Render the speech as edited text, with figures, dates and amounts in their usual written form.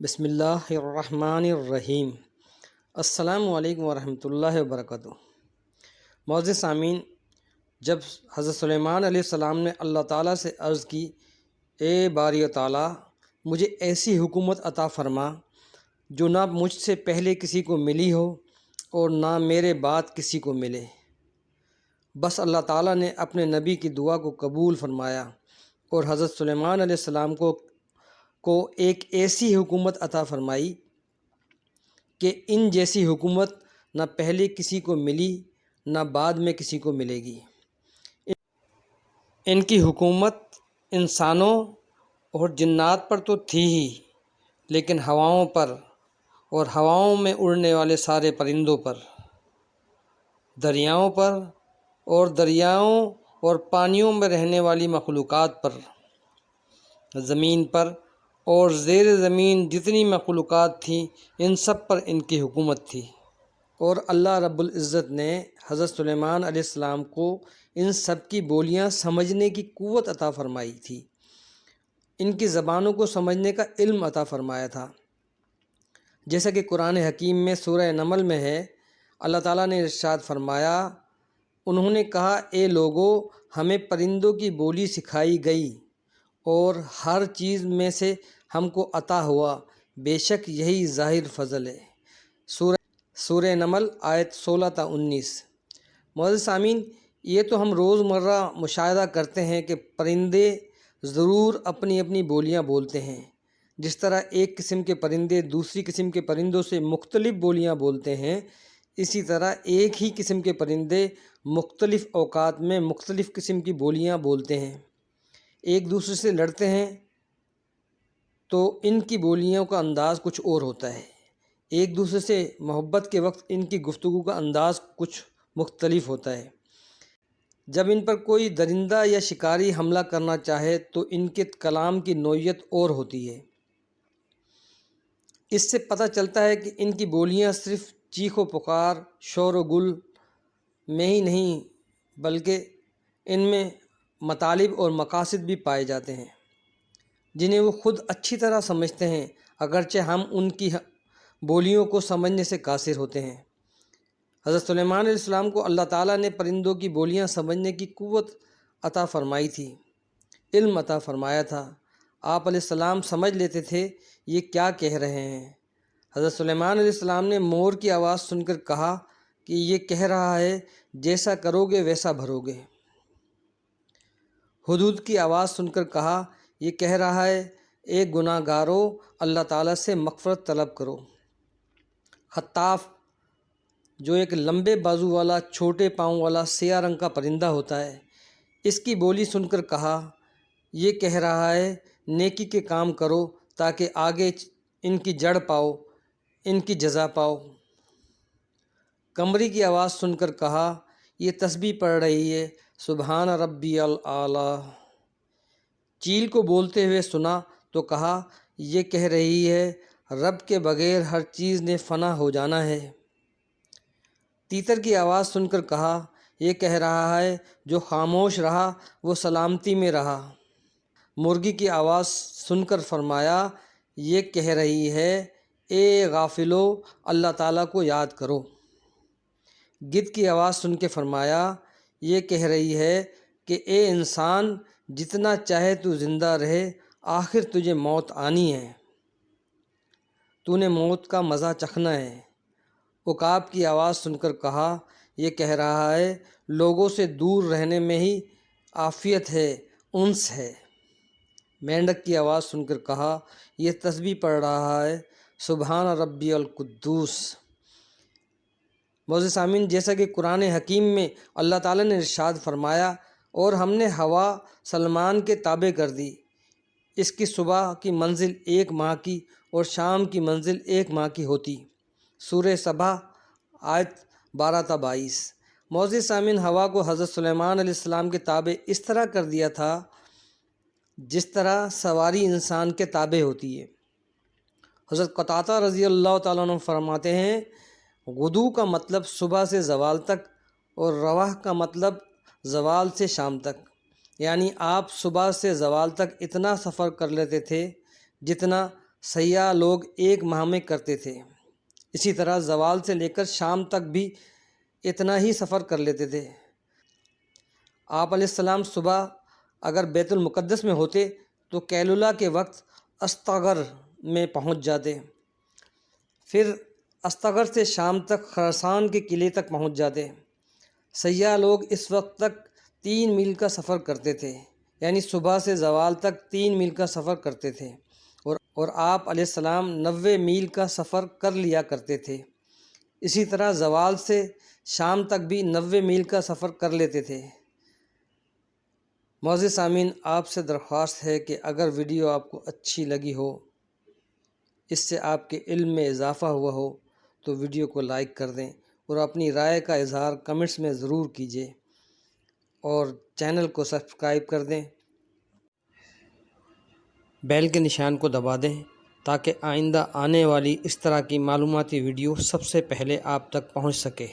بسم اللہ الرحمن الرحیم۔ السلام علیکم ورحمۃ اللہ وبرکاتہ۔ معزز سامعین، جب حضرت سلیمان علیہ السلام نے اللہ تعالیٰ سے عرض کی، اے باری تعالیٰ مجھے ایسی حکومت عطا فرما جو نہ مجھ سے پہلے کسی کو ملی ہو اور نہ میرے بعد کسی کو ملے، بس اللہ تعالیٰ نے اپنے نبی کی دعا کو قبول فرمایا اور حضرت سلیمان علیہ السلام کو ایک ایسی حکومت عطا فرمائی کہ ان جیسی حکومت نہ پہلے کسی کو ملی نہ بعد میں کسی کو ملے گی۔ ان کی حکومت انسانوں اور جنات پر تو تھی ہی، لیکن ہواؤں پر اور ہواؤں میں اڑنے والے سارے پرندوں پر، دریاؤں پر اور دریاؤں اور پانیوں میں رہنے والی مخلوقات پر، زمین پر اور زیر زمین جتنی مخلوقات تھیں ان سب پر ان کی حکومت تھی۔ اور اللہ رب العزت نے حضرت سلیمان علیہ السلام کو ان سب کی بولیاں سمجھنے کی قوت عطا فرمائی تھی، ان کی زبانوں کو سمجھنے کا علم عطا فرمایا تھا، جیسا کہ قرآن حکیم میں سورہ نمل میں ہے۔ اللہ تعالیٰ نے ارشاد فرمایا، انہوں نے کہا اے لوگو ہمیں پرندوں کی بولی سکھائی گئی اور ہر چیز میں سے ہم کو عطا ہوا، بے شک یہی ظاہر فضل ہے۔ سورہ نمل آیت 16 تا 19۔ معزز سامعین، یہ تو ہم روزمرہ مشاہدہ کرتے ہیں کہ پرندے ضرور اپنی اپنی بولیاں بولتے ہیں، جس طرح ایک قسم کے پرندے دوسری قسم کے پرندوں سے مختلف بولیاں بولتے ہیں، اسی طرح ایک ہی قسم کے پرندے مختلف اوقات میں مختلف قسم کی بولیاں بولتے ہیں، ایک دوسرے سے لڑتے ہیں تو ان کی بولیوں کا انداز کچھ اور ہوتا ہے، ایک دوسرے سے محبت کے وقت ان کی گفتگو کا انداز کچھ مختلف ہوتا ہے۔ جب ان پر کوئی درندہ یا شکاری حملہ کرنا چاہے تو ان کے کلام کی نوعیت اور ہوتی ہے۔ اس سے پتہ چلتا ہے کہ ان کی بولیاں صرف چیخ و پکار، شور و گل میں ہی نہیں بلکہ ان میں مطالب اور مقاصد بھی پائے جاتے ہیں جنہیں وہ خود اچھی طرح سمجھتے ہیں، اگرچہ ہم ان کی بولیوں کو سمجھنے سے قاصر ہوتے ہیں۔ حضرت سلیمان علیہ السلام کو اللہ تعالیٰ نے پرندوں کی بولیاں سمجھنے کی قوت عطا فرمائی تھی، علم عطا فرمایا تھا۔ آپ علیہ السلام سمجھ لیتے تھے یہ کیا کہہ رہے ہیں۔ حضرت سلیمان علیہ السلام نے مور کی آواز سن کر کہا کہ یہ کہہ رہا ہے جیسا کرو گے ویسا بھرو گے۔ ہدہد کی آواز سن کر کہا یہ کہہ رہا ہے اے گناہ گارو اللہ تعالیٰ سے مغفرت طلب کرو۔ خطاف جو ایک لمبے بازو والا چھوٹے پاؤں والا سیاہ رنگ کا پرندہ ہوتا ہے، اس کی بولی سن کر کہا یہ کہہ رہا ہے نیکی کے کام کرو تاکہ آگے ان کی جڑ پاؤ، ان کی جزا پاؤ۔ قمری کی آواز سن کر کہا یہ تسبیح پڑھ رہی ہے سبحان ربی الاعلیٰ۔ چیل کو بولتے ہوئے سنا تو کہا یہ کہہ رہی ہے رب کے بغیر ہر چیز نے فنا ہو جانا ہے۔ تیتر کی آواز سن کر کہا یہ کہہ رہا ہے جو خاموش رہا وہ سلامتی میں رہا۔ مرغی کی آواز سن کر فرمایا یہ کہہ رہی ہے اے غافلو اللہ تعالیٰ کو یاد کرو۔ گدھ کی آواز سن کے فرمایا یہ کہہ رہی ہے کہ اے انسان جتنا چاہے تو زندہ رہے، آخر تجھے موت آنی ہے، تو نے موت کا مزہ چکھنا ہے۔ عقاب کی آواز سن کر کہا یہ کہہ رہا ہے لوگوں سے دور رہنے میں ہی عافیت ہے، انس ہے۔ مینڈک کی آواز سن کر کہا یہ تسبیح پڑھ رہا ہے سبحان ربی القدوس۔ معزز سامعین، جیسا کہ قرآن حکیم میں اللہ تعالیٰ نے ارشاد فرمایا اور ہم نے ہوا سلمان کے تابع کر دی، اس کی صبح کی منزل 1 ماہ کی اور شام کی منزل 1 ماہ کی ہوتی۔ سورہ سبا آیت 12 تا 22۔ معزز سامعین، ہوا کو حضرت سلیمان علیہ السلام کے تابع اس طرح کر دیا تھا جس طرح سواری انسان کے تابع ہوتی ہے۔ حضرت قتادہ رضی اللہ تعالیٰ عنہ فرماتے ہیں غدو کا مطلب صبح سے زوال تک اور رواح کا مطلب زوال سے شام تک، یعنی آپ صبح سے زوال تک اتنا سفر کر لیتے تھے جتنا سیاح لوگ ایک ماہ میں کرتے تھے۔ اسی طرح زوال سے لے کر شام تک بھی اتنا ہی سفر کر لیتے تھے۔ آپ علیہ السلام صبح اگر بیت المقدس میں ہوتے تو قیلولہ کے وقت استغر میں پہنچ جاتے، پھر استغر سے شام تک خراسان کے قلعے تک پہنچ جاتے۔ سیاح لوگ اس وقت تک 3 میل کا سفر کرتے تھے، یعنی صبح سے زوال تک 3 میل کا سفر کرتے تھے، اور آپ علیہ السلام 90 میل کا سفر کر لیا کرتے تھے۔ اسی طرح زوال سے شام تک بھی 90 میل کا سفر کر لیتے تھے۔ معزز سامعین، آپ سے درخواست ہے کہ اگر ویڈیو آپ کو اچھی لگی ہو، اس سے آپ کے علم میں اضافہ ہوا ہو، تو ویڈیو کو لائک کر دیں اور اپنی رائے کا اظہار کمنٹس میں ضرور کیجیے، اور چینل کو سبسکرائب کر دیں، بیل کے نشان کو دبا دیں تاکہ آئندہ آنے والی اس طرح کی معلوماتی ویڈیو سب سے پہلے آپ تک پہنچ سکے۔